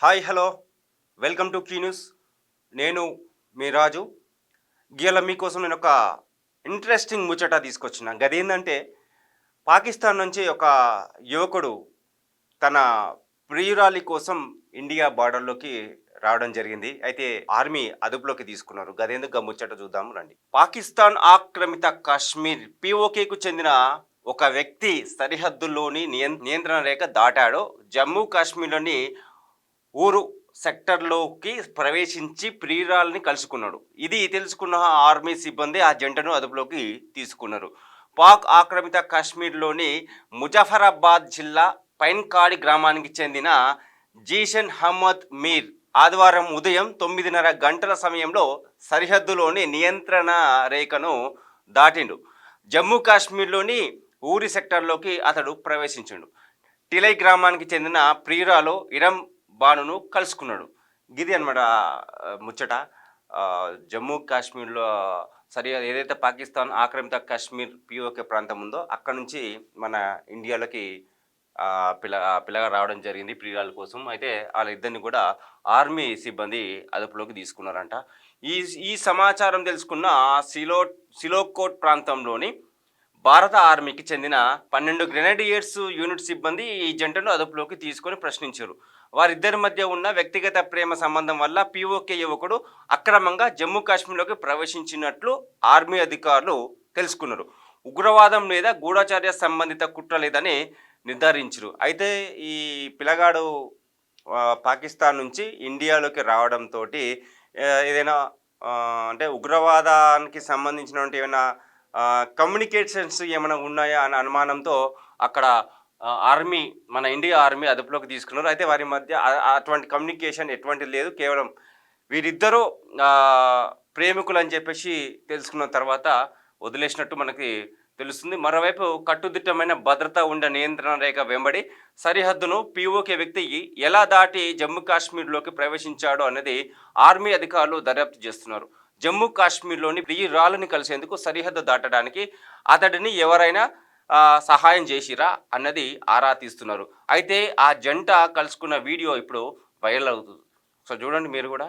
Hi hello welcome to key news. నేను మీ రాజు. గీయాల మీకోసం నేను ఒక ఇంట్రెస్టింగ్ ముచ్చట తీసుకొచ్చిన. గదేంటంటే పాకిస్తాన్ నుంచి ఒక యువకుడు తన ప్రియురాలి కోసం ఇండియా బార్డర్లోకి రావడం జరిగింది. అయితే ఆర్మీ అదుపులోకి తీసుకున్నారు. గదేందుకు ముచ్చట చూద్దాము రండి. పాకిస్తాన్ ఆక్రమిత కాశ్మీర్ పిఓకేకు చెందిన ఒక వ్యక్తి సరిహద్దుల్లోని నియంత్రణ రేఖ దాటాడు. జమ్మూ కాశ్మీర్లోని ఊరు సెక్టర్లోకి ప్రవేశించి ప్రియురాల్ని కలుసుకున్నాడు. ఇది తెలుసుకున్న ఆర్మీ సిబ్బంది ఆ జంటను అదుపులోకి తీసుకున్నారు. పాక్ ఆక్రమిత కాశ్మీర్లోని ముజఫరాబాద్ జిల్లా పైన్కాడి గ్రామానికి చెందిన జీషన్ అహ్మద్ మీర్ ఆదివారం ఉదయం 9:30 గంటల సమయంలో సరిహద్దులోని నియంత్రణ రేఖను దాటిండు. జమ్మూ కాశ్మీర్లోని ఊరి సెక్టర్లోకి అతడు ప్రవేశించిండు. టిలై గ్రామానికి చెందిన ప్రియురాలు ఇరం బానును కలుసుకున్నాడు. గిది అనమాట ముచ్చట. జమ్మూ కాశ్మీర్లో ఏదైతే పాకిస్తాన్ ఆక్రమిత కాశ్మీర్ పిఓకే ప్రాంతం ఉందో అక్కడ నుంచి మన ఇండియాలోకి పిల్లగా రావడం జరిగింది ప్రియురాల కోసం. అయితే వాళ్ళిద్దరిని కూడా ఆర్మీ సిబ్బంది అదుపులోకి తీసుకున్నారంట. ఈ సమాచారం తెలుసుకున్న సిలోకోట్ ప్రాంతంలోని భారత ఆర్మీకి చెందిన 12 గ్రెనేడియర్స్ యూనిట్ సిబ్బంది ఈ జంటను అదుపులోకి తీసుకొని ప్రశ్నించారు. వారిద్దరి మధ్య ఉన్న వ్యక్తిగత ప్రేమ సంబంధం వల్ల పిఓకే యువకుడు అక్రమంగా జమ్మూ కాశ్మీర్లోకి ప్రవేశించినట్లు ఆర్మీ అధికారులు తెలుసుకున్నారు. ఉగ్రవాదం లేదా గూఢచార్య సంబంధిత కుట్ర లేదని నిర్ధారించారు. అయితే ఈ పిల్లగాడు పాకిస్తాన్ నుంచి ఇండియాలోకి రావడంతో ఏదైనా అంటే ఉగ్రవాదానికి సంబంధించినటువంటి ఏమైనా కమ్యూనికేషన్స్ ఏమైనా ఉన్నాయా అనే అనుమానంతో అక్కడ మన ఇండియా ఆర్మీ అదుపులోకి తీసుకున్నారు. అయితే వారి మధ్య అటువంటి కమ్యూనికేషన్ ఎటువంటి లేదు. కేవలం వీరిద్దరూ ప్రేమికులు అని చెప్పేసి తెలుసుకున్న తర్వాత వదిలేసినట్టు మనకి తెలుస్తుంది. మరోవైపు కట్టుదిట్టమైన భద్రత ఉండే నియంత్రణ రేఖ వెంబడి సరిహద్దును పిఓకే వ్యక్తి ఎలా దాటి జమ్మూ కాశ్మీర్లోకి ప్రవేశించాడో అనేది ఆర్మీ అధికారులు దర్యాప్తు చేస్తున్నారు. జమ్మూ కాశ్మీర్లోని ప్రియురాలని కలిసేందుకు సరిహద్దు దాటడానికి అతడిని ఎవరైనా సహాయం చేసిరా అన్నది ఆరా తీస్తున్నారు. అయితే ఆ జంట కలుసుకున్న వీడియో ఇప్పుడు వైరల్ అవుతుంది. సో చూడండి మీరు కూడా.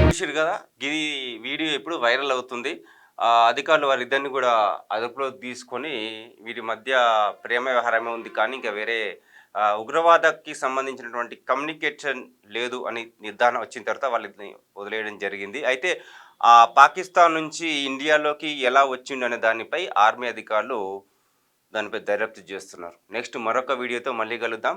చూసారు కదా, ఇది వీడియో ఇప్పుడు వైరల్ అవుతుంది. అధికారులు వారిద్దరిని కూడా అదుపులో తీసుకొని వీరి మధ్య ప్రేమ వ్యవహారమే ఉంది కానీ ఇంకా వేరే ఉగ్రవాదకి సంబంధించినటువంటి కమ్యూనికేషన్ లేదు అని నిర్ధారణ వచ్చిన తర్వాత వాళ్ళని వదిలేయడం జరిగింది. అయితే పాకిస్తాన్ నుంచి ఇండియాలోకి ఎలా వచ్చిండు అనే దానిపై ఆర్మీ అధికారులు దానిపై దర్యాప్తు చేస్తున్నారు. నెక్స్ట్ మరొక వీడియోతో మళ్ళీ కలుద్దాం.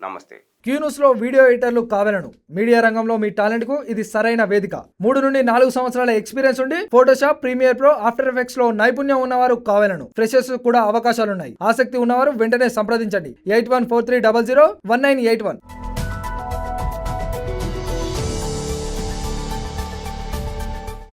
నమస్తే. క్యూ న్యూస్ లో వీడియో ఎడిటర్లు కావాలను. మీడియా రంగంలో మీ టాలెంట్ కు ఇది సరైన వేదిక. 3 నుండి 4 సంవత్సరాల ఎక్స్పీరియన్స్ ఉండి Photoshop, Premiere Pro, After Effects లో నైపుణ్యం ఉన్నవారు కావాలను. ఫ్రెషర్స్ కూడా అవకాశాలున్నాయి. ఆసక్తి ఉన్నవారు వెంటనే సంప్రదించండి. 8143001981.